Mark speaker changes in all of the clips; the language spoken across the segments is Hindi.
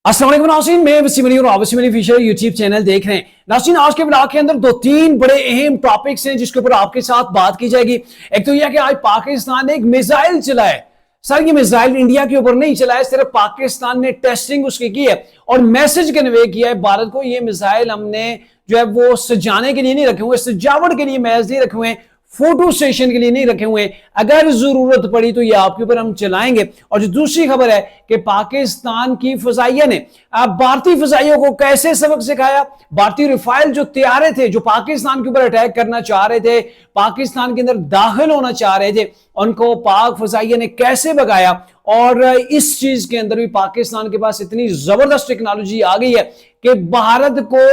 Speaker 1: अस्सलाम वालेकुम नाज़रीन, मैं वसीम अली और आप Wasim Ali official YouTube channel देख रहे हैं। नाज़रीन, आज के ब्लॉग के अंदर दो तीन बड़े अहम टॉपिक्स हैं जिसके ऊपर आपके साथ बात की जाएगी। एक तो यह कि आज पाकिस्तान ने एक मिसाइल चलाया। सर, ये मिसाइल इंडिया के ऊपर नहीं चलाया, सिर्फ पाकिस्तान ने टेस्टिंग उसकी की है और मैसेज कन्वे किया है भारत को। ये मिसाइल हमने जो है वो सजाने के लिए नहीं रखे हुए, सजावट के लिए महज नहीं रखे हुए, फोटो स्टेशन के लिए नहीं रखे हुए। अगर जरूरत पड़ी तो ये आपके ऊपर हम चलाएंगे। और जो दूसरी खबर है कि पाकिस्तान की फजाइया ने भारतीय फजाइयों को कैसे सबक सिखाया। भारतीय रफाइल जो तैयारे थे, जो पाकिस्तान के ऊपर अटैक करना चाह रहे थे, पाकिस्तान के अंदर दाखिल होना चाह रहे थे, उनको पाक फजाइया ने कैसे भगाया। और इस चीज के अंदर भी पाकिस्तान के पास इतनी जबरदस्त टेक्नोलॉजी आ गई है कि भारत को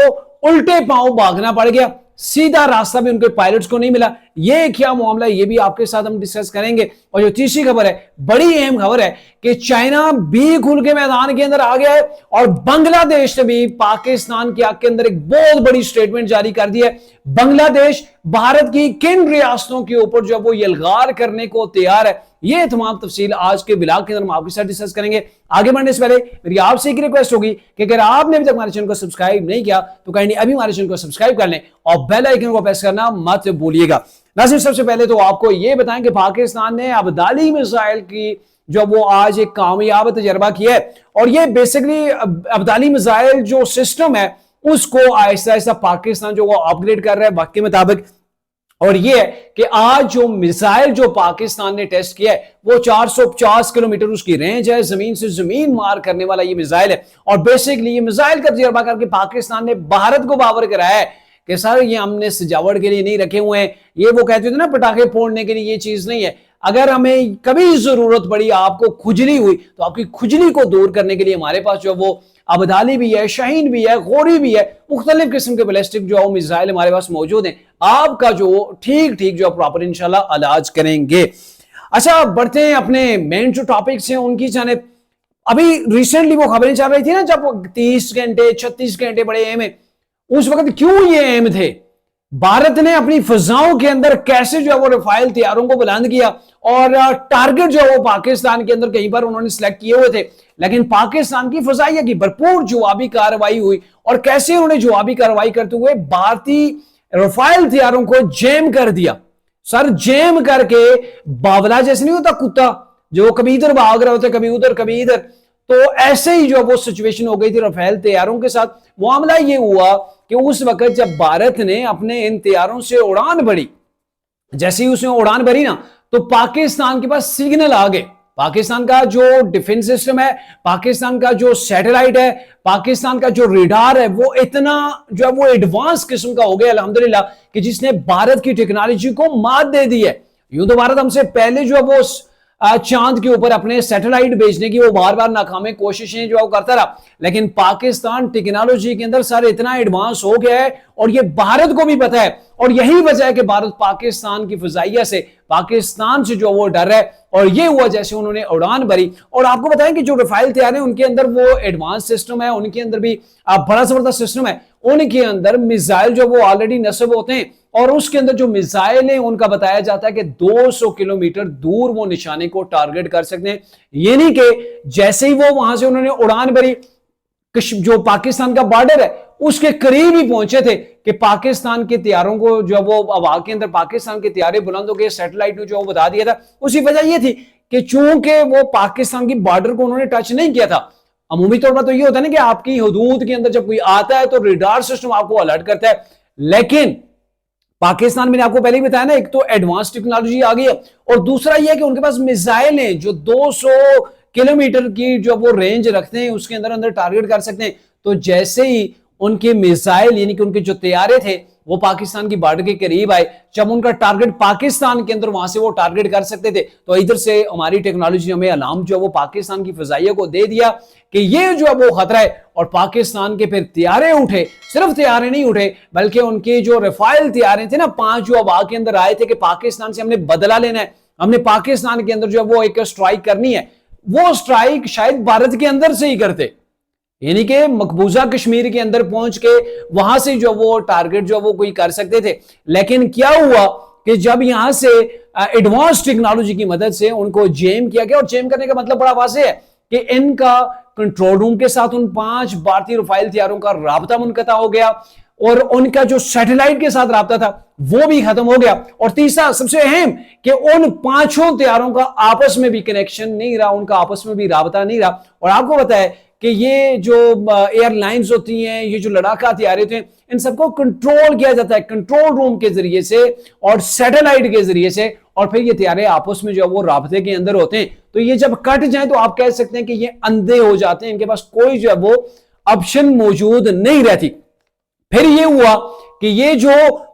Speaker 1: उल्टे पांव भागना पड़ गया, सीधा रास्ता भी उनके पायलट्स को नहीं मिला। ये क्या मामला है, ये भी आपके साथ हम डिस्कस करेंगे। और जो तीसरी खबर है, बड़ी अहम खबर है कि चाइना भी खुल के मैदान के अंदर आ गया है और बांग्लादेश ने भी पाकिस्तान के आग के अंदर एक बहुत बड़ी स्टेटमेंट जारी कर दी है। बांग्लादेश भारत की किन रियासतों के ऊपर जो वो यलगार करने को तैयार है, ये तमाम तफसील आज के ब्लॉग के अंदर हम आपके साथ डिस्कस करेंगे। आगे बढ़ने से पहले मेरी आपसे एक रिक्वेस्ट होगी कि अगर आपने अभी तक हमारे चैनल को सब्सक्राइब नहीं किया तो काइंडली अभी हमारे चैनल को सब्सक्राइब कर लें और बेल आइकन को प्रेस करना मत भूलिएगा। नाज़रीन, सबसे पहले तो आपको यह बताएं कि पाकिस्तान ने अब्दाली मिसाइल की जो वो आज एक कामयाब तजर्बा किया है और ये बेसिकली अब्दाली मिसाइल जो सिस्टम है उसको आहिस्ता आहिस्ता पाकिस्तान जो वो अपग्रेड कर रहा है वक्त के मुताबिक। और ये है कि आज जो मिसाइल जो पाकिस्तान ने टेस्ट किया है वो 450 किलोमीटर उसकी रेंज है, जमीन से जमीन मार करने वाला ये मिसाइल है। और बेसिकली ये मिसाइल का तजर्बा करके पाकिस्तान ने भारत को बावर कराया है कि सर ये हमने सजावट के लिए नहीं रखे हुए हैं। ये वो कहते थे ना पटाखे फोड़ने के लिए, ये चीज नहीं है। अगर हमें कभी जरूरत पड़ी, आपको खुजली हुई, तो आपकी खुजली को दूर करने के लिए हमारे पास जो वो अब्दाली भी है, शाहीन भी है, गोरी भी है, मुख्तलिफ किस्म के बैलिस्टिक जो मिसाइल हमारे पास मौजूद हैं। आपका जो ठीक जो प्रॉपर इंशाल्लाह इलाज करेंगे। अच्छा, बढ़ते हैं अपने मेन जो टॉपिक्स हैं उनकी जानिब। अभी रिसेंटली वो खबरें चल रही थी ना, जब 30 घंटे 36 घंटे बड़े अहम है, उस वक्त क्यों ये अहम थे। भारत ने अपनी फजाओं के अंदर कैसे जो है वो रफाइल तैयारों को बुलंद किया और टारगेट जो है वो पाकिस्तान के अंदर कहीं पर उन्होंने सिलेक्ट किए हुए थे, लेकिन पाकिस्तान की फजाइया की भरपूर जवाबी कार्रवाई हुई और कैसे उन्होंने जवाबी कार्रवाई करते हुए भारतीय रफाइल तैयारों को जैम कर दिया। सर, जैम करके बावला जैसे नहीं होता कुत्ता जो कभी इधर भाग रहे होते, कभी उधर कभी इधर, तो ऐसे ही जो वो सिचुएशन हो गई थी रफाइल तैयारों के साथ। मामला ये हुआ कि उस वक्त जब भारत ने अपने इन तैयारों से उड़ान भरी, जैसे ही उसने उड़ान भरी ना, तो पाकिस्तान के पास सिग्नल आ गए। पाकिस्तान का जो डिफेंस सिस्टम है, पाकिस्तान का जो सैटेलाइट है, पाकिस्तान का जो रेडार है, वो इतना जो है वो एडवांस किस्म का हो गया अल्हम्दुलिल्लाह कि जिसने भारत की टेक्नोलॉजी को मात दे दी है। यूं तो भारत हमसे पहले जो है वो चांद के ऊपर अपने सैटेलाइट भेजने की वो बार बार नाकाम कोशिशें जो है वो करता रहा, लेकिन पाकिस्तान टेक्नोलॉजी के अंदर सर इतना एडवांस हो गया है और ये भारत को भी पता है। और यही वजह है कि भारत पाकिस्तान की फजाइया से, पाकिस्तान से जो वो डर है। और ये हुआ जैसे उन्होंने उड़ान भरी। और आपको बताएं कि जो रफाइल तैयार है उनके अंदर वो एडवांस सिस्टम है, उनके अंदर भी बड़ा जबरदस्त सिस्टम है। उनके अंदर मिसाइल जो वो ऑलरेडी नस्ब होते हैं और उसके अंदर जो मिसाइल है उनका बताया जाता है कि 200 किलोमीटर दूर वो निशाने को टारगेट कर सकते हैं। ये नहीं कि जैसे ही वो वहां से उन्होंने उड़ान भरी, जो पाकिस्तान का बॉर्डर है उसके करीब ही पहुंचे थे कि पाकिस्तान के तैयारों को जो वो हवा के अंदर पाकिस्तान के तैयारे बुलंद हो गए। सैटेलाइट ने जो बता दिया था, उसकी वजह यह थी कि चूंकि वो पाकिस्तान की बॉर्डर को उन्होंने टच नहीं किया था। अमूमी तौर पर तो यह होता है ना कि आपकी हदूद के अंदर जब कोई आता है तो रेडार सिस्टम आपको अलर्ट करता है, लेकिन पाकिस्तान मैंने आपको पहले ही बताया ना, एक तो एडवांस टेक्नोलॉजी आ गई है और दूसरा यह है कि उनके पास मिसाइल हैं जो 200 किलोमीटर की जो वो रेंज रखते हैं, उसके अंदर अंदर टारगेट कर सकते हैं। तो जैसे ही उनके मिसाइल यानी कि उनके जो तैयारे थे वो पाकिस्तान की बॉर्डर के करीब आए, जब उनका टारगेट पाकिस्तान के अंदर, वहां से वो टारगेट कर सकते थे, तो इधर से हमारी टेक्नोलॉजी हमें अलार्म जो वो पाकिस्तान की फजाइया को दे दिया कि ये जो है वो खतरा है। और पाकिस्तान के फिर तैयारे उठे, सिर्फ तैयारे नहीं उठे बल्कि उनके जो रफाइल तैयारे थे ना, 5 जो हवा के अंदर आए थे कि पाकिस्तान से हमने बदला लेना है, हमने पाकिस्तान के अंदर जो है वो एक स्ट्राइक करनी है। वो स्ट्राइक शायद भारत के अंदर से ही करते, यानी कि मकबूजा कश्मीर के अंदर पहुंच के वहां से जो वो टारगेट जो वो कोई कर सकते थे। लेकिन क्या हुआ कि जब यहां से एडवांस टेक्नोलॉजी की मदद से उनको जैम किया गया, और जैम करने का मतलब बड़ा वाज़ेह है कि इनका कंट्रोल रूम के साथ उन 5 भारतीय राफेल तैयारों का राबता मुनक़ता हो गया और उनका जो सैटेलाइट के साथ राबता था वो भी खत्म हो गया। और तीसरा सबसे अहम कि उन 5 तैयारों का आपस में भी कनेक्शन नहीं रहा, उनका आपस में भी राबता नहीं रहा। और आपको पता है कि ये जो एयरलाइंस होती हैं, ये जो लड़ाका तैयारे होते हैं, इन सबको कंट्रोल किया जाता है कंट्रोल रूम के जरिए से और सैटेलाइट के जरिए से, और फिर ये तैयारे आपस में जो है वो राबते के अंदर होते हैं। तो ये जब कट जाए तो आप कह सकते हैं कि ये अंधे हो जाते हैं, इनके पास कोई जो है वो ऑप्शन मौजूद नहीं रहती। फिर ये हुआ कि ये जो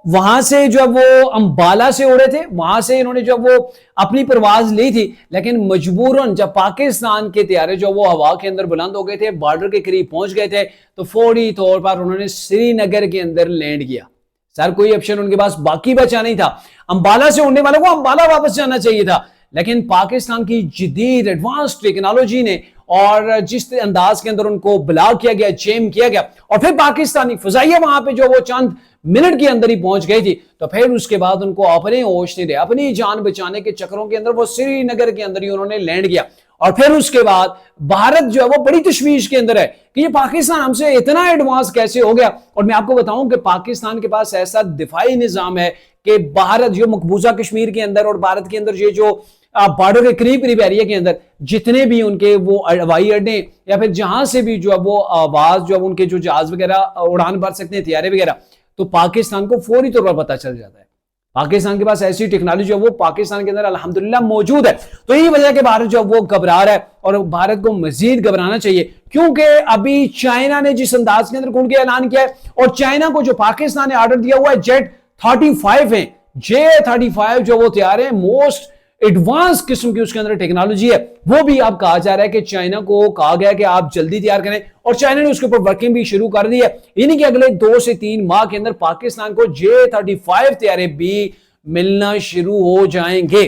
Speaker 1: वहां से जो वो अंबाला से उड़े थे, वहां से इन्होंने जो वो अपनी परवाज ली थी, लेकिन मजबूरन जब पाकिस्तान के तैयारे जो वो हवा के अंदर बुलंद हो गए थे, बॉर्डर के करीब पहुंच गए थे, तो फौरी तौर पर उन्होंने श्रीनगर के अंदर लैंड किया। सर कोई ऑप्शन उनके पास बाकी बचा नहीं था। अंबाला से उड़ने वालों को अंबाला वापस जाना चाहिए था, लेकिन पाकिस्तान की जदीद एडवांस टेक्नोलॉजी ने और जिस अंदाज के अंदर उनको ब्लॉक किया गया, जैम किया गया, और फिर पाकिस्तानी फजाइया वहां पे जो वो चंद मिनट के अंदर ही पहुंच गई थी, तो फिर उसके बाद उनको अपने होश नहीं रहे, अपनी जान बचाने के चक्करों के अंदर वो श्रीनगर के अंदर ही उन्होंने लैंड किया। और फिर उसके बाद भारत जो है वो बड़ी तशवीश के अंदर है कि ये पाकिस्तान हमसे इतना एडवांस कैसे हो गया। और मैं आपको बताऊं कि पाकिस्तान के पास ऐसा दिफाई निजाम है कि भारत जो मकबूजा कश्मीर के अंदर और भारत के अंदर ये जो बॉर्डर के करीब करीब एरिया के अंदर जितने भी उनके वो हवाई अड्डे या फिर जहां से भी जो है वो आवाज जो उनके जो जहाज वगैरह उड़ान भर सकते हैं, तैयारे वगैरह, तो पाकिस्तान को फौरी तौर पर पता चल जाता है। पाकिस्तान के पास ऐसी टेक्नोलॉजी है वो पाकिस्तान के अंदर अल्हम्दुलिल्लाह मौजूद है। तो यही वजह के भारत जो वो घबरा रहा है और भारत को मजीद घबराना चाहिए, क्योंकि अभी चाइना ने जिस अंदाज के अंदर कूद के ऐलान किया है, और चाइना को जो पाकिस्तान ने ऑर्डर दिया हुआ है जेट 35 है, J-35 जो वो तैयार है, मोस्ट एडवांस किस्म की उसके अंदर टेक्नोलॉजी है, वो भी अब कहा जा रहा है कि चाइना को कहा गया कि आप जल्दी तैयार करें, और चाइना ने उसके ऊपर वर्किंग भी शुरू कर दी है। यानी कि अगले 2 से 3 माह के अंदर पाकिस्तान को J-35 तैयारे भी मिलना शुरू हो जाएंगे।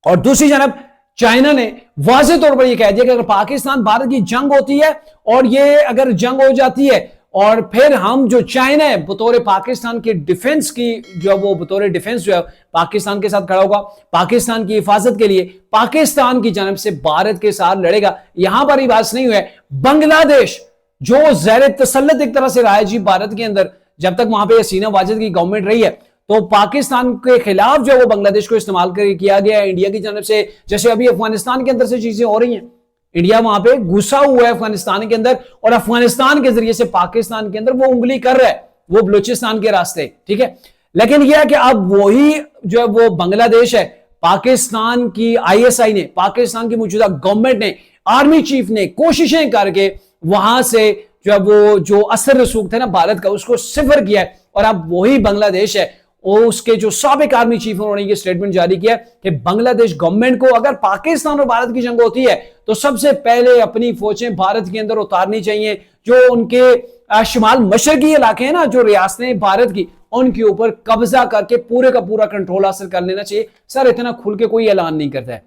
Speaker 1: और दूसरी तरफ चाइना ने वाज़ेह तौर पर यह कह दिया कि अगर पाकिस्तान भारत की जंग होती है और ये अगर जंग हो जाती है और फिर हम जो चाइना है बतौर पाकिस्तान के डिफेंस की जो वो बतौर डिफेंस जो है पाकिस्तान के साथ खड़ा होगा, पाकिस्तान की हिफाजत के लिए पाकिस्तान की जानब से भारत के साथ लड़ेगा। यहां पर ही बात नहीं हुई है, बांग्लादेश जो ज़ैर तसल्लुत एक तरह से रहा है जी भारत के अंदर, जब तक वहां पे हसीना वाजिद की गवर्नमेंट रही है, तो पाकिस्तान के खिलाफ जो वो बांग्लादेश को इस्तेमाल किया गया है इंडिया की जानब से। जैसे अभी अफगानिस्तान के अंदर से चीजें हो रही हैं, इंडिया वहां पे घुसा हुआ है अफगानिस्तान के अंदर और अफगानिस्तान के जरिए से पाकिस्तान के अंदर वो उंगली कर रहा है, वो बलूचिस्तान के रास्ते, ठीक है। लेकिन यह है कि अब वही जो है वो बांग्लादेश है, पाकिस्तान की ISI ने, पाकिस्तान की मौजूदा गवर्नमेंट ने, आर्मी चीफ ने कोशिशें करके वहां से जो है वो जो असर रसूख थे ना भारत का, उसको सिफर किया है। और अब वही बांग्लादेश है, और उसके जो साबिक आर्मी चीफ उन्होंने ये स्टेटमेंट जारी किया कि बांग्लादेश गवर्नमेंट को अगर पाकिस्तान और भारत की जंग होती है तो सबसे पहले अपनी फौजें भारत के अंदर उतारनी चाहिए। जो उनके शुमाल मशरकी इलाके हैं ना, जो रियासतें भारत की, उनके ऊपर कब्जा करके पूरे का पूरा कंट्रोल हासिल कर लेना चाहिए। सर इतना खुल के कोई ऐलान नहीं करता है।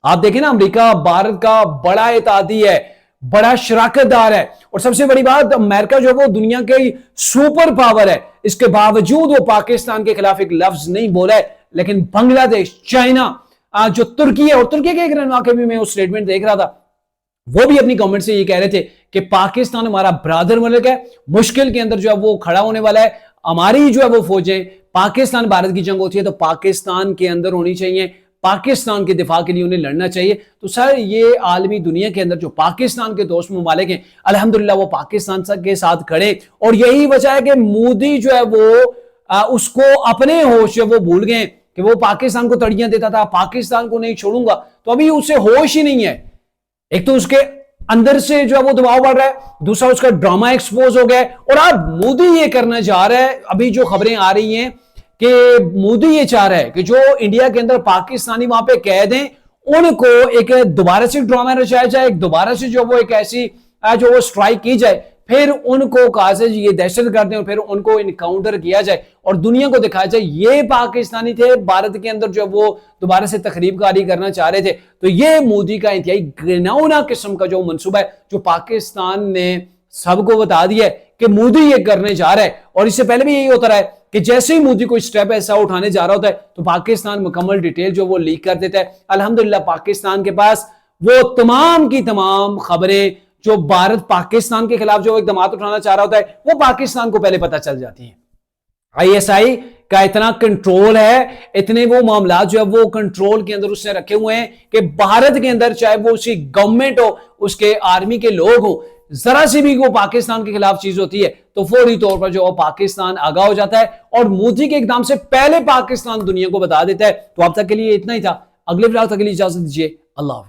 Speaker 1: आप देखें ना, अमेरिका भारत का बड़ा इत्तेहादी है, बड़ा शराकतदार है, और सबसे बड़ी बात अमेरिका जो वो दुनिया के सुपर पावर है, इसके बावजूद वो पाकिस्तान के खिलाफ एक लफ्ज नहीं बोला है। लेकिन बांग्लादेश, चाइना, जो तुर्की है, और तुर्की के एक रहनुमा के भी मैं उस स्टेटमेंट देख रहा था, वो भी अपनी गवर्नमेंट से ये कह रहे थे कि पाकिस्तान हमारा ब्रादर मुल्क है, मुश्किल के अंदर जो है वो खड़ा होने वाला है। हमारी जो है वो फौजें, पाकिस्तान भारत की जंग होती है तो पाकिस्तान के अंदर होनी चाहिए, पाकिस्तान के दिफा के लिए उन्हें लड़ना चाहिए। तो सर ये आलमी दुनिया के अंदर जो पाकिस्तान के दोस्त ममालिक हैं, अल्हम्दुलिल्लाह वो पाकिस्तान के साथ खड़े, और यही वजह है कि मोदी जो है वो उसको अपने होश जो वो भूल गए कि वो पाकिस्तान को तड़ियां देता था, पाकिस्तान को नहीं छोड़ूंगा, तो अभी उसे होश ही नहीं है। एक तो उसके अंदर से जो है वो दबाव बढ़ रहा है, दूसरा उसका ड्रामा एक्सपोज हो गया है, और अब मोदी ये करना चाह रहा है, अभी जो खबरें आ रही हैं कि मोदी ये चाह रहा है कि जो इंडिया के अंदर पाकिस्तानी वहां पे कैद हैं उनको एक दोबारा से ड्रामा रचाया जाए, एक दोबारा से जो वो एक ऐसी जो वो स्ट्राइक की जाए, फिर उनको कहा जाए ये दहशत गर्द हैं, और फिर उनको इनकाउंटर किया जाए और दुनिया को दिखाया जाए ये पाकिस्तानी थे, भारत के अंदर जो वो दोबारा से तखरीबकारी करना चाह रहे थे। तो ये मोदी का इंतहाई घिनौना किस्म का जो मंसूबा है, जो पाकिस्तान ने सबको बता दिया है कि मोदी ये करने जा रहा है। और इससे पहले भी यही होता रहा है कि जैसे ही मोदी कोई स्टेप ऐसा उठाने जा रहा होता है तो पाकिस्तान मुकम्मल डिटेल जो वो लीक कर देता है। अल्हम्दुलिल्लाह पाकिस्तान के पास वो तमाम की तमाम खबरें जो भारत पाकिस्तान के खिलाफ जो इकदाम उठाना चाह रहा होता है वो पाकिस्तान को पहले पता चल जाती है। आईएसआई का इतना कंट्रोल है, इतने वो मामला जो है वो कंट्रोल के अंदर उसने रखे हुए हैं कि भारत के अंदर चाहे वो उसकी गवर्नमेंट हो, उसके आर्मी के लोग हो, जरा सी भी वो पाकिस्तान के खिलाफ चीज होती है तो फौरी तौर पर जो पाकिस्तान आगाह हो जाता है और मोदी के एकदम से पहले पाकिस्तान दुनिया को बता देता है। तो अब तक के लिए इतना ही था। अगले ब्लॉग तक के लिए इजाजत दीजिए। अल्लाह हाफिज।